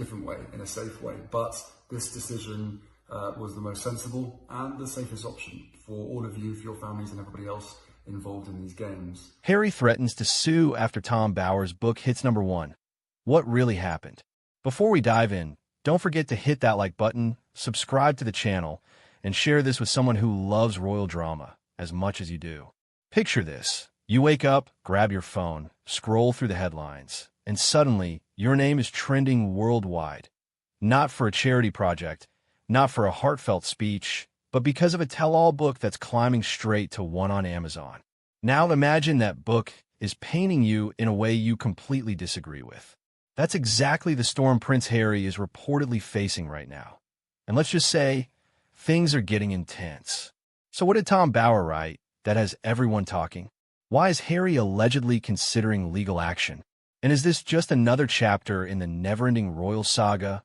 different way, in a safe way. But this decision was the most sensible and the safest option for all of you, for your families and everybody else involved in these games. Harry threatens to sue after Tom Bauer's book hits #1. What really happened? Before we dive in, don't forget to hit that like button, subscribe to the channel, and share this with someone who loves royal drama as much as you do. Picture this. You wake up, grab your phone, scroll through the headlines, and suddenly your name is trending worldwide. Not for a charity project, not for a heartfelt speech, but because of a tell-all book that's climbing straight to #1 on Amazon. Now imagine that book is painting you in a way you completely disagree with. That's exactly the storm Prince Harry is reportedly facing right now. And let's just say, things are getting intense. So what did Tom Bauer write that has everyone talking? Why is Harry allegedly considering legal action? And is this just another chapter in the never-ending royal saga,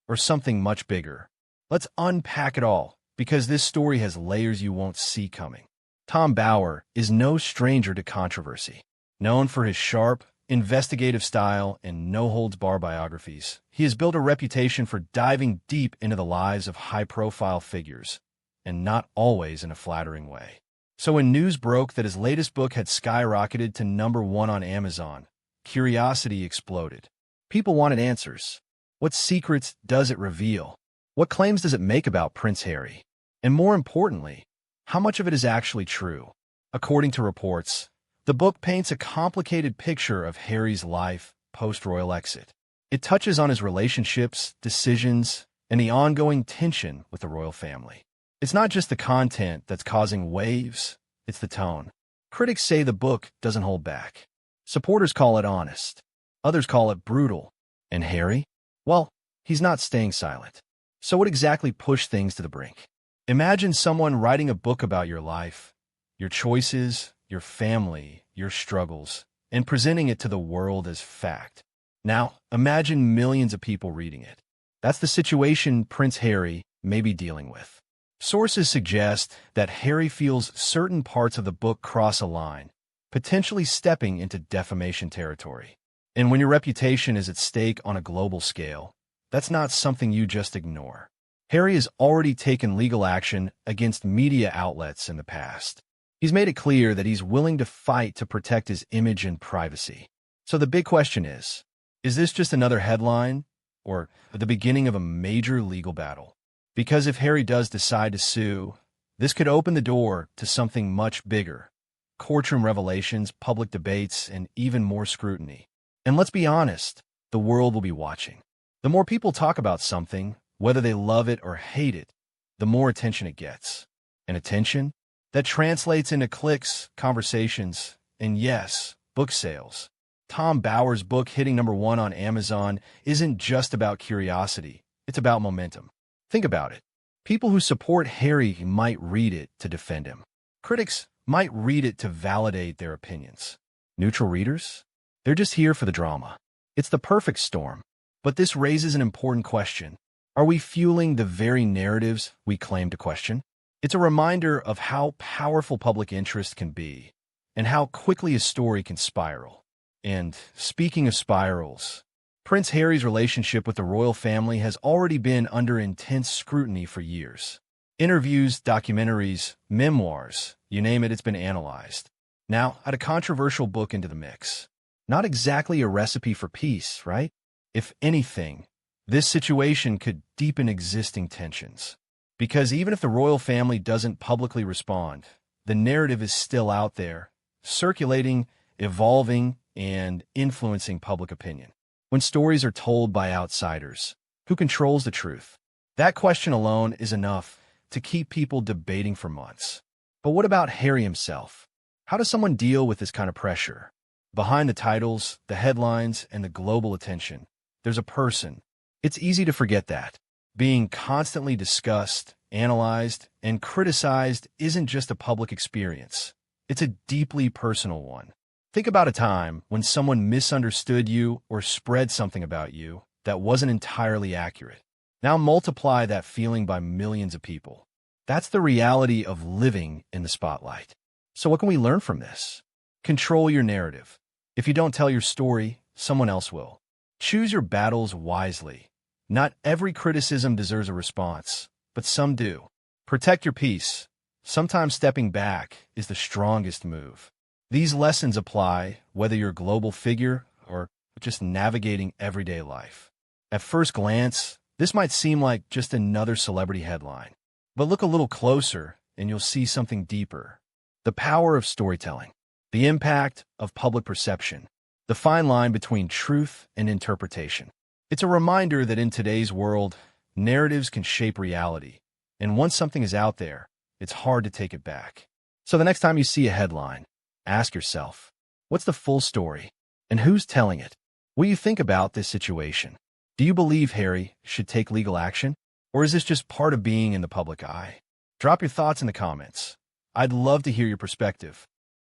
or something much bigger? Let's unpack it all, because this story has layers you won't see coming. Tom Bauer is no stranger to controversy. Known for his sharp, investigative style and no-holds-barred biographies, he has built a reputation for diving deep into the lives of high-profile figures, and not always in a flattering way. So when news broke that his latest book had skyrocketed to #1 on Amazon, curiosity exploded. People wanted answers. What secrets does it reveal? What claims does it make about Prince Harry? And more importantly, how much of it is actually true? According to reports, the book paints a complicated picture of Harry's life post-royal exit. It touches on his relationships, decisions, and the ongoing tension with the royal family. It's not just the content that's causing waves, it's the tone. Critics say the book doesn't hold back. Supporters call it honest. Others call it brutal. And Harry? Well, he's not staying silent. So what exactly pushed things to the brink? Imagine someone writing a book about your life, your choices, your family, your struggles, and presenting it to the world as fact. Now, imagine millions of people reading it. That's the situation Prince Harry may be dealing with. Sources suggest that Harry feels certain parts of the book cross a line, potentially stepping into defamation territory. And when your reputation is at stake on a global scale, that's not something you just ignore. Harry has already taken legal action against media outlets in the past. He's made it clear that he's willing to fight to protect his image and privacy. So the big question is this just another headline or the beginning of a major legal battle? Because if Harry does decide to sue, this could open the door to something much bigger: courtroom revelations, public debates, and even more scrutiny. And let's be honest, the world will be watching. The more people talk about something, whether they love it or hate it, the more attention it gets. And attention? That translates into clicks, conversations, and yes, book sales. Tom Bauer's book hitting #1 on Amazon isn't just about curiosity, it's about momentum. Think about it. People who support Harry might read it to defend him. Critics might read it to validate their opinions. Neutral readers? They're just here for the drama. It's the perfect storm. But this raises an important question. Are we fueling the very narratives we claim to question? It's a reminder of how powerful public interest can be, and how quickly a story can spiral. And speaking of spirals, Prince Harry's relationship with the royal family has already been under intense scrutiny for years. Interviews, documentaries, memoirs, you name it, it's been analyzed. Now, add a controversial book into the mix. Not exactly a recipe for peace, right? If anything, this situation could deepen existing tensions. Because even if the royal family doesn't publicly respond, the narrative is still out there, circulating, evolving, and influencing public opinion. When stories are told by outsiders, who controls the truth? That question alone is enough to keep people debating for months. But what about Harry himself? How does someone deal with this kind of pressure? Behind the titles, the headlines, and the global attention, there's a person. It's easy to forget that. Being constantly discussed, analyzed, and criticized isn't just a public experience. It's a deeply personal one. Think about a time when someone misunderstood you or spread something about you that wasn't entirely accurate. Now multiply that feeling by millions of people. That's the reality of living in the spotlight. So what can we learn from this? Control your narrative. If you don't tell your story, someone else will. Choose your battles wisely. Not every criticism deserves a response, but some do. Protect your peace. Sometimes stepping back is the strongest move. These lessons apply whether you're a global figure or just navigating everyday life. At first glance, this might seem like just another celebrity headline. But look a little closer and you'll see something deeper. The power of storytelling, the impact of public perception, the fine line between truth and interpretation. It's a reminder that in today's world, narratives can shape reality. And once something is out there, it's hard to take it back. So the next time you see a headline, ask yourself, what's the full story? And who's telling it? What do you think about this situation? Do you believe Harry should take legal action? Or is this just part of being in the public eye? Drop your thoughts in the comments. I'd love to hear your perspective.